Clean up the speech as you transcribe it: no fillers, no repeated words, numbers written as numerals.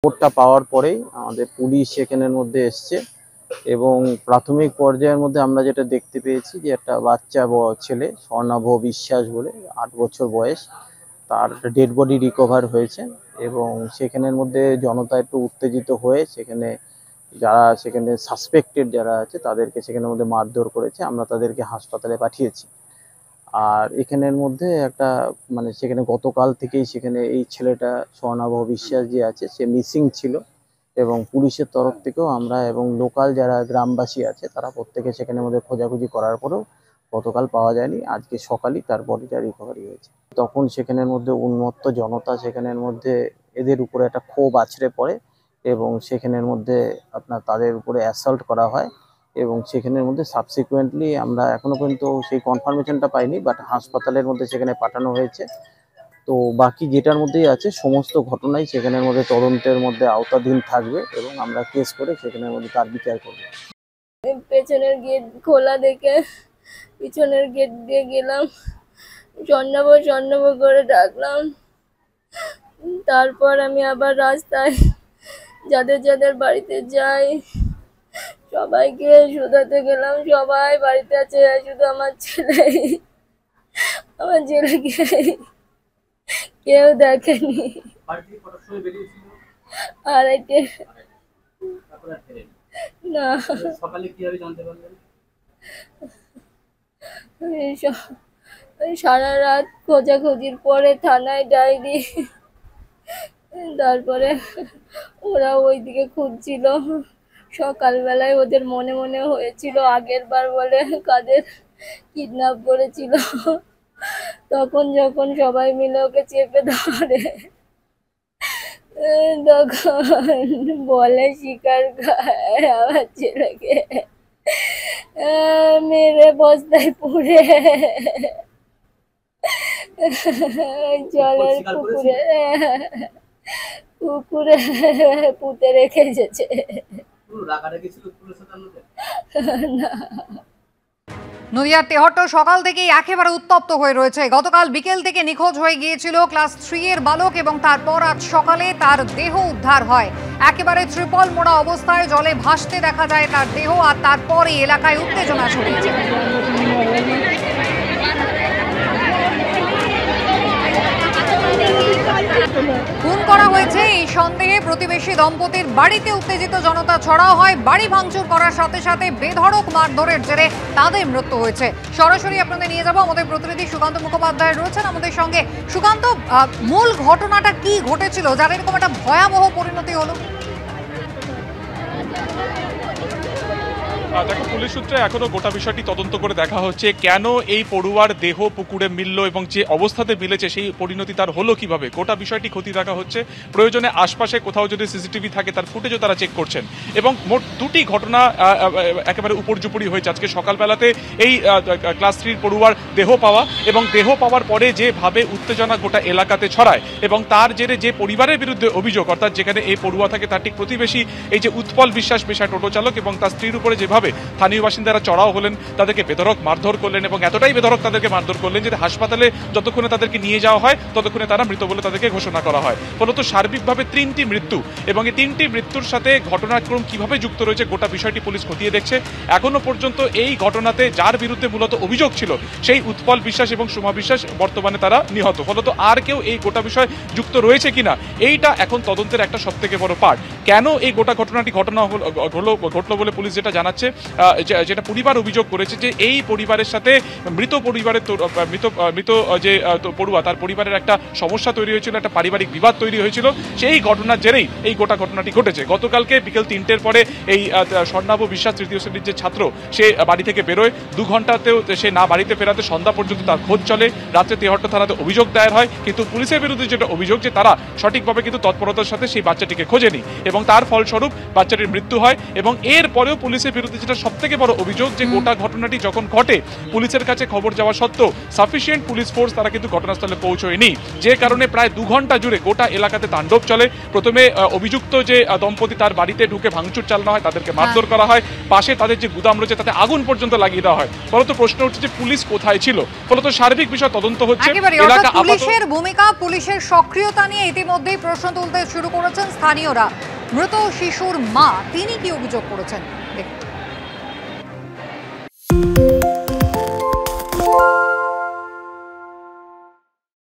খবরটা পাওয়ার পরেই আমাদের পুলিশ সেখানের মধ্যে এসছে এবং প্রাথমিক পর্যায়ের মধ্যে আমরা যেটা দেখতে পেয়েছি যে একটা বাচ্চা ছেলে স্বর্ণাভ বিশ্বাস বলে 8 বছর বয়স, তার ডেড বডি রিকভার হয়েছে এবং সেখানের মধ্যে জনতা একটু উত্তেজিত হয়ে সেখানে সাসপেক্টেড যারা আছে তাদেরকে সেখানের মধ্যে মারধর করেছে। আমরা তাদেরকে হাসপাতালে পাঠিয়েছি। আর এখানের মধ্যে একটা সেখানে গতকাল থেকেই সেখানে এই ছেলেটা স্বর্ণাভ বিশ্বাস যে আছে সে মিসিং ছিল এবং পুলিশের তরফ থেকেও আমরা এবং লোকাল যারা গ্রামবাসী আছে তারা প্রত্যেকে সেখানের মধ্যে খোঁজাখুঁজি করার পরেও গতকাল পাওয়া যায়নি। আজকে সকালই তার বডিটা রিকভারি হয়েছে। তখন সেখানের মধ্যে উন্মত্ত জনতা সেখানের মধ্যে এদের উপরে একটা ক্ষোভ আছড়ে পড়ে এবং সেখানের মধ্যে তাদের উপরে অ্যাসল্ট করা হয় এবং সেখানের মধ্যে সাবসিকুয়েন্টলি আমরা এখনো পর্যন্ত সেই কনফার্মেশনটা পাইনি, বাট হাসপাতালের মধ্যে সেখানে পাঠানো হয়েছে। তো বাকি যেটার মধ্যেই আছে সমস্ত ঘটনাই সেখানের মধ্যে তদন্তের মধ্যে আওতাধীন থাকবে এবং আমরা কেস করে সেখানের মধ্যে তার বিচার করব। পেছনের গেট খোলা দেখে পিছনের গেট দিয়ে গেলাম, স্বর্ণাভ করে ডাকলাম। তারপর আমি আবার রাস্তায় যাদের বাড়িতে যাই সবাইকে শোধাতে গেলাম, সবাই বাড়িতে আছে, শুধু আমার ছেলেকে কেউ দেখেনি। আর না সারা রাত খোঁজাখুঁজির পরে থানায় ডায়েরি, তারপরে ওরা ওইদিকে খুঁজছিল। সকালবেলায় ওদের মনে মনে হয়েছিল আগের বার বলে কাদের কিডন্যাপ করেছিল, তখন যখন সবাই মিলে ওকে চেপে ধরে তখন বলে স্বীকার খায় আমার ছেলেকে মেরে বস্তায় পুড়ে জলের পুকুরে পুঁতে রেখে এসেছে। নদিয়ার তেহট্ট সকাল থেকেই একেবারে উত্তপ্ত হয়ে রয়েছে। গতকাল বিকেল থেকে নিখোঁজ হয়ে গিয়েছিল ক্লাস 3 এর বালক এবং তারপর আজ সকালে তার দেহ উদ্ধার হয়। একেবারে ত্রিপল মোড়া অবস্থায় জলে ভাসতে দেখা যায় তার দেহ, আর তারপরে এলাকায় উত্তেজনা ছড়িয়েছে। খুন করা হয়েছে এই সন্দেহে প্রতিবেশী দম্পতির বাড়িতে উত্তেজিত জনতা ছড়াও হয়। বাড়ি ভাঙচুর করার সাথে সাথে বেধড়ক মারধরের জেরে তাদের মৃত্যু হয়েছে। সরাসরি আপনাদের নিয়ে যাব, আমাদের প্রতিনিধি সুকান্ত মুখোপাধ্যায় রয়েছেন আমাদের সঙ্গে। সুকান্ত, মূল ঘটনাটা কি ঘটেছিল যার এরকম একটা ভয়াবহ পরিণতি হলো? দেখো, পুলিশ সূত্রে এখনো গোটা বিষয়টি তদন্ত করে দেখা হচ্ছে। কেন এই পড়ুয়ার দেহ পুকুরে মিলল এবং যে অবস্থাতে মিলেছে সেই পরিণতি তার হলো কিভাবে, গোটা বিষয়টি খতিয়ে দেখা হচ্ছে। প্রয়োজনে আশপাশে কোথাও যদি সিসিটিভি থাকে তার ফুটেজও তারা চেক করছেন। এবং মোট দুটি ঘটনা একেবারে উপর্যুপরি হয়েছে আজকে সকালবেলাতে। এই ক্লাস 3 পড়ুয়ার দেহ পাওয়া এবং দেহ পাওয়ার পরে যেভাবে উত্তেজনা গোটা এলাকাতে ছড়ায় এবং তার জেরে যে পরিবারের বিরুদ্ধে অভিযোগ, অর্থাৎ যেখানে এই পড়ুয়া থাকে তার ঠিক প্রতিবেশী এই যে উৎপল বিশ্বাস পেশায় টোটো চালক এবং তার স্ত্রীর উপরে যেভাবে স্থানীয় বাসিন্দারা চড়াও হলেন, তাদেরকে বেধড়ক মারধর করলেন এবং এতটাই বেধড়ক তাদেরকে মারধর করলেন যে হাসপাতালে যতক্ষণে তাদেরকে নিয়ে যাওয়া হয় ততক্ষণে তারা মৃত বলে তাদেরকে ঘোষণা করা হয়। ফলত সার্বিকভাবে 3টি মৃত্যু এবং এই 3টি মৃত্যুর সাথে ঘটনাক্রম কিভাবে যুক্ত রয়েছে গোটা বিষয়টি পুলিশ খতিয়ে দেখছে। এখনো পর্যন্ত এই ঘটনাতে যার বিরুদ্ধে মূলত অভিযোগ ছিল সেই উৎপল বিশ্বাস এবং সোমা বিশ্বাস বর্তমানে তারা নিহত। ফলত আর কেউ এই গোটা বিষয় যুক্ত রয়েছে কিনা এইটা এখন তদন্তের একটা সবথেকে বড় পার্ট। কেন এই গোটা ঘটনাটি ঘটলো বলে পুলিশ যেটা জানাচ্ছে, যেটা পরিবার অভিযোগ করেছে যে এই পরিবারের সাথে মৃত যে পড়ুয়া তার পরিবারের একটা সমস্যা তৈরি হয়েছিল, একটা পারিবারিক বিবাদ তৈরি হয়েছিল। সেই ঘটনার জেরেই এই গোটা ঘটনাটি ঘটেছে। গতকালকে বিকেল 3টের পরে এই স্বর্ণাভ বিশ্বাস তৃতীয় শ্রেণীর যে ছাত্র, সে বাড়ি থেকে বেরোয়। 2 ঘন্টাতেও সে না বাড়িতে ফেরাতে সন্ধ্যা পর্যন্ত তার খোঁজ চলে। রাত্রে তেহট্ট থানাতে অভিযোগ দায়ের হয়, কিন্তু পুলিশের বিরুদ্ধে যেটা অভিযোগ যে তারা সঠিকভাবে কিন্তু তৎপরতার সাথে সেই বাচ্চাটিকে খোঁজেনি এবং তার ফলস্বরূপ বাচ্চাটির মৃত্যু হয়। এবং এর পরেও পুলিশের বিরুদ্ধে যেটা সব থেকে বড় অভিযোগ যে গোটা ঘটনাটি যখন ঘটে পুলিশের কাছে খবর যাওয়া সত্ত্বেও সাফিসিয়েন্ট পুলিশ ফোর্স তারা কিন্তু ঘটনাস্থলে পৌঁছয়নি, যে কারণে প্রায় 2 ঘন্টা জুড়ে গোটা এলাকাতে তাণ্ডব চলে। প্রথমে অভিযুক্ত যে দম্পতি তার বাড়িতে ঢুকে ভাঙচুর চালানো হয়, তাদেরকে মারধর করা হয়, পাশে তাদের যে গুদাম রয়েছে তাতে আগুন পর্যন্ত লাগিয়ে দেওয়া হয়। ফলত প্রশ্ন উঠছে যে পুলিশ কোথায় ছিল। ফলত সার্বিক বিষয় তদন্ত হচ্ছে। এলাকা পুলিশের ভূমিকা, পুলিশের সক্রিয়তা নিয়ে ইতিমধ্যেই প্রশ্ন তুলতে শুরু করেছেন স্থানীয়রা। মৃত শিশুর মা তিনি কি অভিযোগ করেছেন দেখুন।